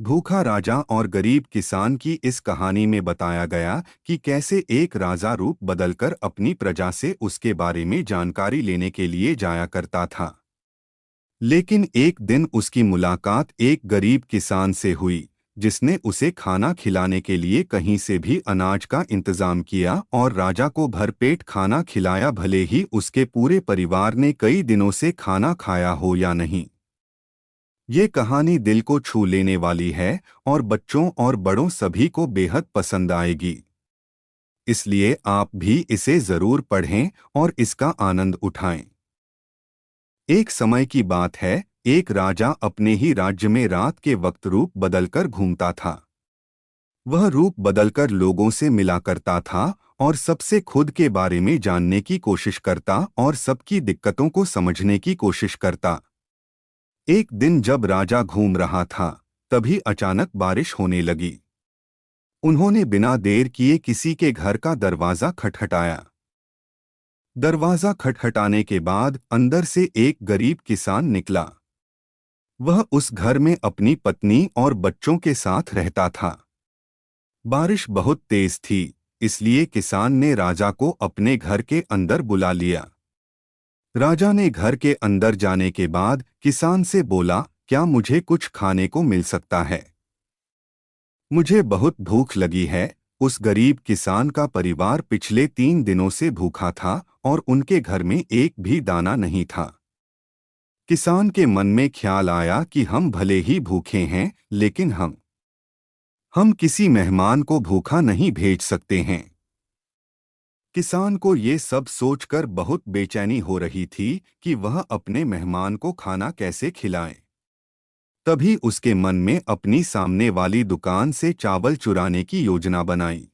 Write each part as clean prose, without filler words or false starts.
भूखा राजा और गरीब किसान की इस कहानी में बताया गया कि कैसे एक राजा रूप बदलकर अपनी प्रजा से उसके बारे में जानकारी लेने के लिए जाया करता था। लेकिन एक दिन उसकी मुलाकात एक गरीब किसान से हुई, जिसने उसे खाना खिलाने के लिए कहीं से भी अनाज का इंतजाम किया और राजा को भरपेट खाना खिलाया, भले ही उसके पूरे परिवार ने कई दिनों से खाना खाया हो या नहीं। ये कहानी दिल को छू लेने वाली है और बच्चों और बड़ों सभी को बेहद पसंद आएगी। इसलिए आप भी इसे जरूर पढ़ें और इसका आनंद उठाएं। एक समय की बात है, एक राजा अपने ही राज्य में रात के वक्त रूप बदलकर घूमता था। वह रूप बदलकर लोगों से मिला करता था और सबसे खुद के बारे में जानने की कोशिश करता और सबकी दिक्कतों को समझने की कोशिश करता। एक दिन जब राजा घूम रहा था, तभी अचानक बारिश होने लगी। उन्होंने बिना देर किए किसी के घर का दरवाजा खटखटाया। दरवाजा खटखटाने के बाद अंदर से एक गरीब किसान निकला। वह उस घर में अपनी पत्नी और बच्चों के साथ रहता था। बारिश बहुत तेज थी, इसलिए किसान ने राजा को अपने घर के अंदर बुला लिया। राजा ने घर के अंदर जाने के बाद किसान से बोला, क्या मुझे कुछ खाने को मिल सकता है? मुझे बहुत भूख लगी है। उस गरीब किसान का परिवार पिछले 3 दिनों से भूखा था और उनके घर में एक भी दाना नहीं था। किसान के मन में ख्याल आया कि हम भले ही भूखे हैं, लेकिन हम किसी मेहमान को भूखा नहीं भेज सकते हैं। किसान को ये सब सोचकर बहुत बेचैनी हो रही थी कि वह अपने मेहमान को खाना कैसे खिलाए। तभी उसके मन में अपनी सामने वाली दुकान से चावल चुराने की योजना बनाई।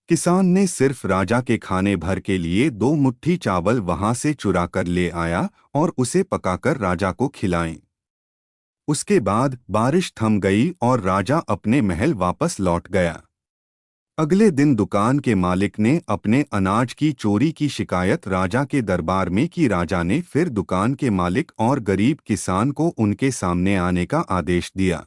किसान ने सिर्फ राजा के खाने भर के लिए 2 मुट्ठी चावल वहां से चुरा कर ले आया और उसे पकाकर राजा को खिलाएं। उसके बाद बारिश थम गई और राजा अपने महल वापस लौट गया। अगले दिन दुकान के मालिक ने अपने अनाज की चोरी की शिकायत राजा के दरबार में की। राजा ने फिर दुकान के मालिक और गरीब किसान को उनके सामने आने का आदेश दिया।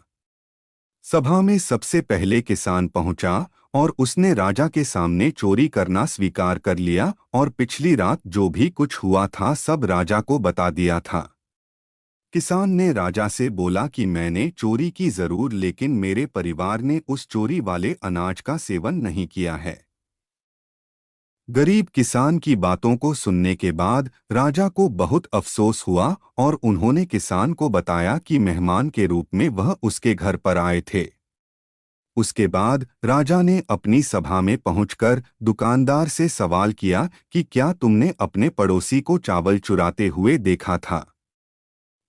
सभा में सबसे पहले किसान पहुंचा और उसने राजा के सामने चोरी करना स्वीकार कर लिया और पिछली रात जो भी कुछ हुआ था सब राजा को बता दिया था। किसान ने राजा से बोला कि मैंने चोरी की जरूर, लेकिन मेरे परिवार ने उस चोरी वाले अनाज का सेवन नहीं किया है। गरीब किसान की बातों को सुनने के बाद राजा को बहुत अफसोस हुआ और उन्होंने किसान को बताया कि मेहमान के रूप में वह उसके घर पर आए थे। उसके बाद राजा ने अपनी सभा में पहुंचकर दुकानदार से सवाल किया कि क्या तुमने अपने पड़ोसी को चावल चुराते हुए देखा था?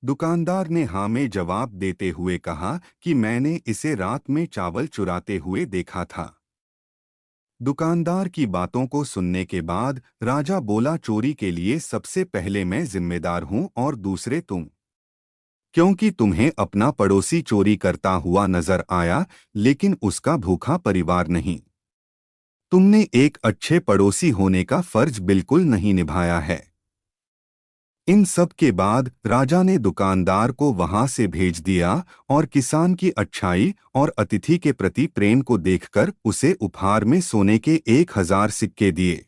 दुकानदार ने हाँ में जवाब देते हुए कहा कि मैंने इसे रात में चावल चुराते हुए देखा था। दुकानदार की बातों को सुनने के बाद राजा बोला, चोरी के लिए सबसे पहले मैं जिम्मेदार हूं और दूसरे तुम, क्योंकि तुम्हें अपना पड़ोसी चोरी करता हुआ नजर आया, लेकिन उसका भूखा परिवार नहीं। तुमने एक अच्छे पड़ोसी होने का फर्ज बिल्कुल नहीं निभाया है। इन सब के बाद राजा ने दुकानदार को वहां से भेज दिया और किसान की अच्छाई और अतिथि के प्रति प्रेम को देखकर उसे उपहार में सोने के 1000 सिक्के दिए।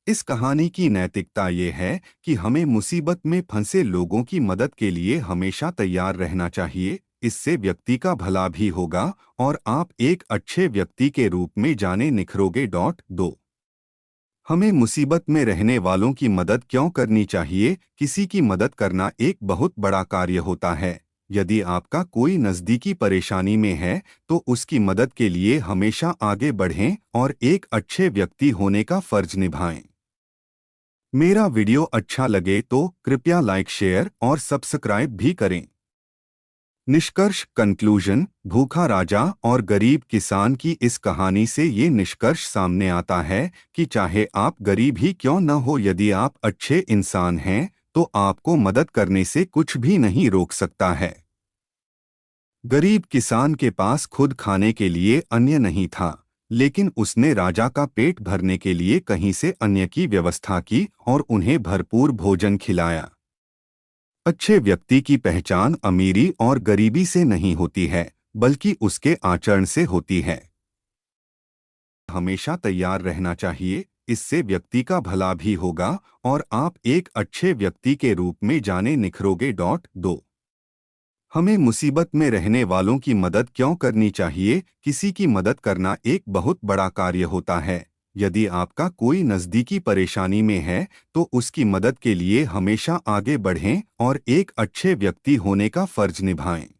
इस कहानी की नैतिकता ये है कि हमें मुसीबत में फंसे लोगों की मदद के लिए हमेशा तैयार रहना चाहिए। इससे व्यक्ति का भला भी होगा और आप एक अच्छे व्यक्ति के रूप में जाने निखरोगे। 2 हमें मुसीबत में रहने वालों की मदद क्यों करनी चाहिए? किसी की मदद करना एक बहुत बड़ा कार्य होता है। यदि आपका कोई नज़दीकी परेशानी में है तो उसकी मदद के लिए हमेशा आगे बढ़ें और एक अच्छे व्यक्ति होने का फर्ज निभाएं। मेरा वीडियो अच्छा लगे तो कृपया लाइक, शेयर और सब्सक्राइब भी करें। निष्कर्ष, कंक्लूजन, भूखा राजा और गरीब किसान की इस कहानी से ये निष्कर्ष सामने आता है कि चाहे आप गरीब ही क्यों न हो, यदि आप अच्छे इंसान हैं तो आपको मदद करने से कुछ भी नहीं रोक सकता है। गरीब किसान के पास खुद खाने के लिए अन्न नहीं था, लेकिन उसने राजा का पेट भरने के लिए कहीं से अन्न की व्यवस्था की और उन्हें भरपूर भोजन खिलाया। अच्छे व्यक्ति की पहचान अमीरी और गरीबी से नहीं होती है, बल्कि उसके आचरण से होती है। हमेशा तैयार रहना चाहिए, इससे व्यक्ति का भला भी होगा और आप एक अच्छे व्यक्ति के रूप में जाने निखरोगे। 2 हमें मुसीबत में रहने वालों की मदद क्यों करनी चाहिए? किसी की मदद करना एक बहुत बड़ा कार्य होता है। यदि आपका कोई नज़दीकी परेशानी में है, तो उसकी मदद के लिए हमेशा आगे बढ़ें और एक अच्छे व्यक्ति होने का फर्ज निभाएं।